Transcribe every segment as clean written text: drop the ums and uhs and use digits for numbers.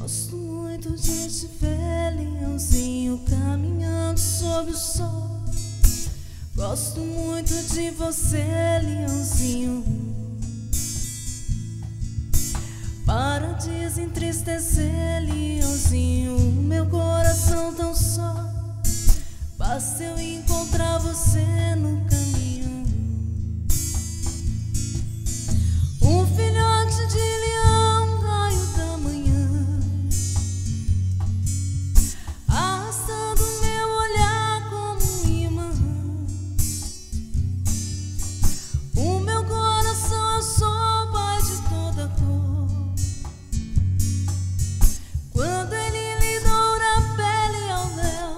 Gosto muito de te ver, leãozinho, caminhando sob o sol. Gosto muito de você, leãozinho. Para desentristecer, leãozinho, o meu coração tão só. Basta eu encontrar você no caminho. Um filhote de leão, raio da manhã, arrastando meu olhar como um imã. O meu coração é sopa de toda cor. Quando ele lhe doura a pele ao léu,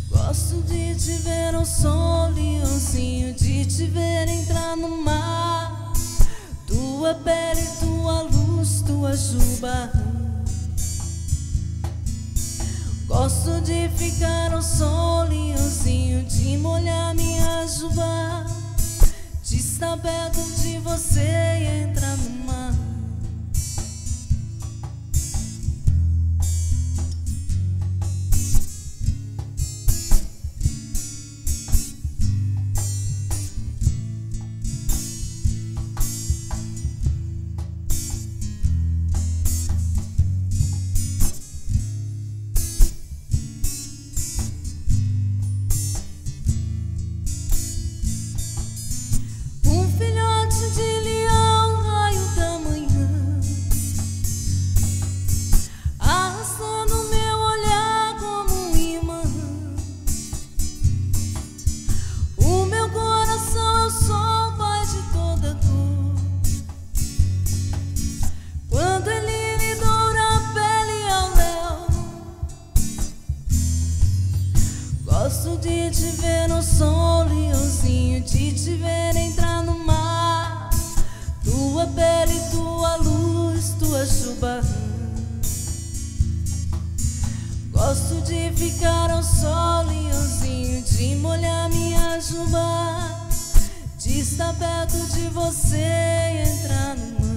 gosto de te ver ao sol, leãozinho, de te ver entrar no mar. Tua pele, tua luz, tua juba. Gosto de ficar ao sol, leãozinho, de molhar minha juba, de estar perto de você e entrar no mar. Gosto de te ver no sol, leãozinho, de te ver entrar no mar. Tua pele, tua luz, tua juba. Gosto de ficar ao sol, leãozinho, de molhar minha juba, de estar perto de você e entrar no mar.